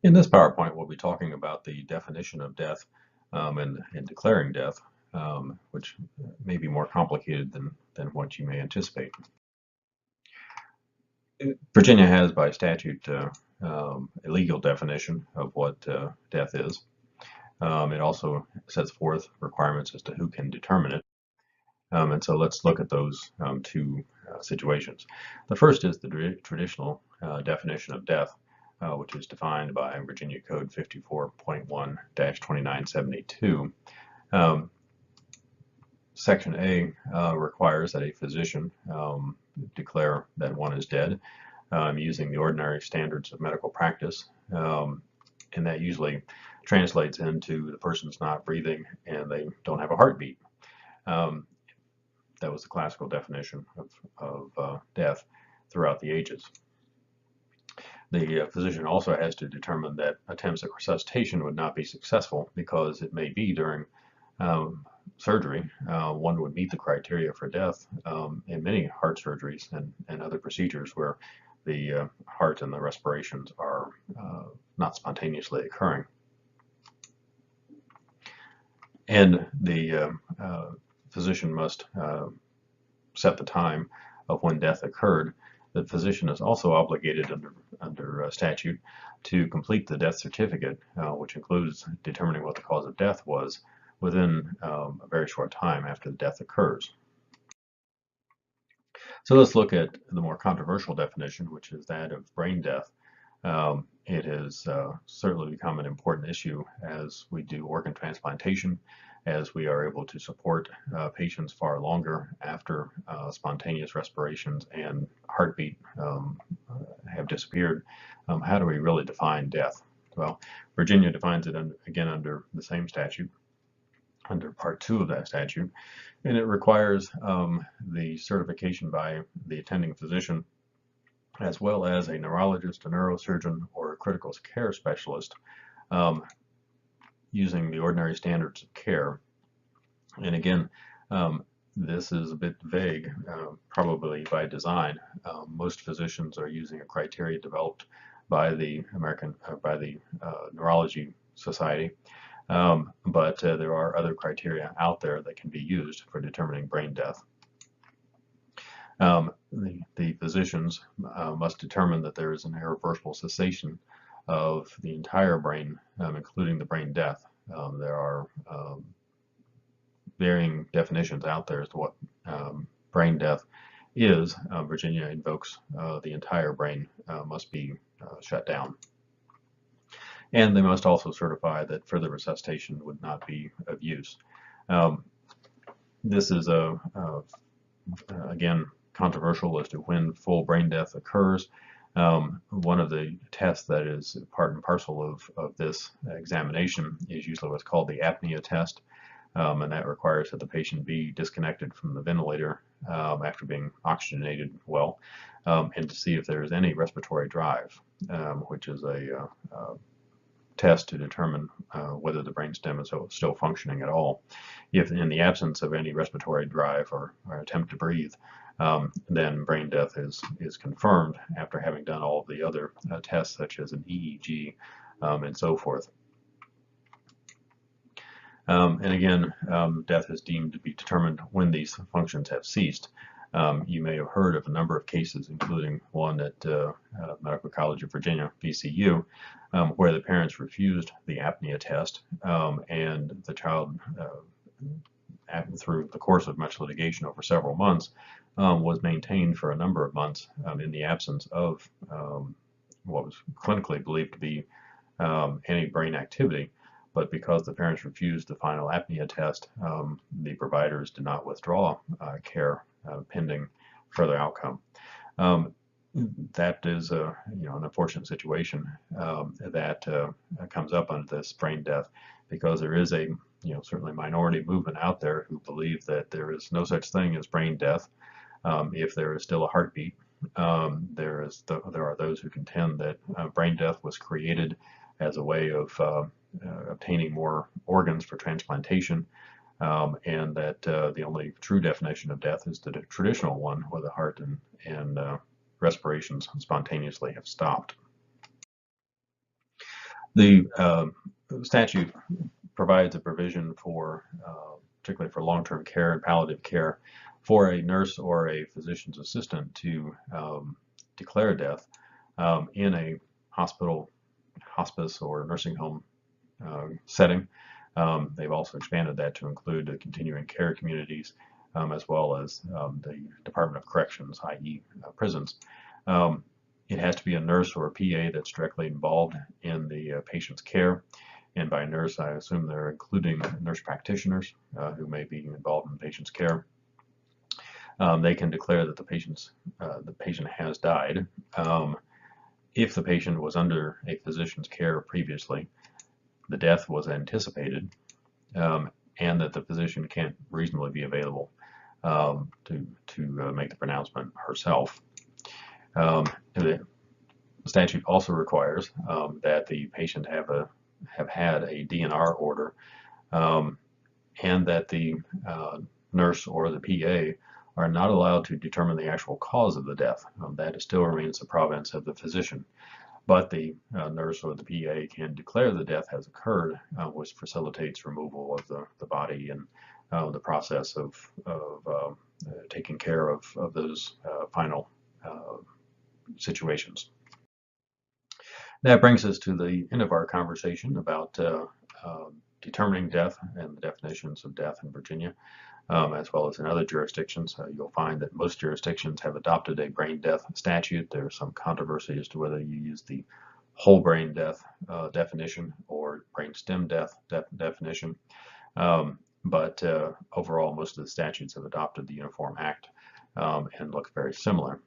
In this PowerPoint, we'll be talking about the definition of death and declaring death, which may be more complicated than what you may anticipate. Virginia has, by statute, a legal definition of what death is. It also sets forth requirements as to who can determine it. And so let's look at those two situations. The first is the traditional definition of death, which is defined by Virginia Code 54.1-2972. Section A requires that a physician declare that one is dead using the ordinary standards of medical practice, and that usually translates into the person's not breathing and they don't have a heartbeat. That was the classical definition of death throughout the ages. The physician also has to determine that attempts at resuscitation would not be successful because it may be during surgery one would meet the criteria for death in many heart surgeries and other procedures where the heart and the respirations are not spontaneously occurring. And the physician must set the time of when death occurred. The physician is also obligated under statute to complete the death certificate, which includes determining what the cause of death was within a very short time after the death occurs. So let's look at the more controversial definition, which is that of brain death. It has certainly become an important issue as we do organ transplantation, as we are able to support patients far longer after spontaneous respirations and heartbeat have disappeared. How do we really define death? Well, Virginia defines it again under the same statute, under Part 2 of that statute, and it requires the certification by the attending physician, as well as a neurologist, a neurosurgeon, or a critical care specialist, using the ordinary standards of care. And again, this is a bit vague, probably by design. Most physicians are using a criteria developed by the Neurology Society, but there are other criteria out there that can be used for determining brain death. The physicians must determine that there is an irreversible cessation of the entire brain, including the brain death. There are varying definitions out there as to what brain death is. Virginia invokes the entire brain must be shut down. And they must also certify that further resuscitation would not be of use. This is again, controversial as to when full brain death occurs. One of the tests that is part and parcel of this examination is usually what's called the apnea test, and that requires that the patient be disconnected from the ventilator after being oxygenated well, and to see if there is any respiratory drive, which is a test to determine whether the brainstem is still functioning at all. If in the absence of any respiratory drive or attempt to breathe, then brain death is confirmed after having done all of the other tests such as an EEG and so forth. And again, death is deemed to be determined when these functions have ceased. You may have heard of a number of cases, including one at Medical College of Virginia, VCU, where the parents refused the apnea test, and the child, through the course of much litigation over several months, was maintained for a number of months in the absence of what was clinically believed to be any brain activity. But because the parents refused the final apnea test, the providers did not withdraw care pending further outcome. That is an unfortunate situation that comes up under this brain death, because there is a certainly minority movement out there who believe that there is no such thing as brain death if there is still a heartbeat. There are those who contend that brain death was created as a way of obtaining more organs for transplantation, and that the only true definition of death is the traditional one, where the heart and respirations spontaneously have stopped. The statute provides a provision for, particularly for long-term care and palliative care, for a nurse or a physician's assistant to declare death in a hospital, hospice, or nursing home setting. They've also expanded that to include the continuing care communities, as well as the Department of Corrections, i.e. Prisons. It has to be a nurse or a PA that's directly involved in the patient's care. And by nurse, I assume they're including nurse practitioners who may be involved in the patient's care. They can declare that the patient has died. If the patient was under a physician's care previously, the death was anticipated, and that the physician can't reasonably be available to make the pronouncement herself. The statute also requires that the patient have had a DNR order, and that the nurse or the PA are not allowed to determine the actual cause of the death. That still remains the province of the physician. But the nurse or the PA can declare the death has occurred, which facilitates removal of the body and the process of taking care of those final situations. That brings us to the end of our conversation about determining death and the definitions of death in Virginia, as well as in other jurisdictions. You'll find that most jurisdictions have adopted a brain death statute. There's some controversy as to whether you use the whole brain death definition or brain stem death definition. But overall, most of the statutes have adopted the Uniform Act and look very similar.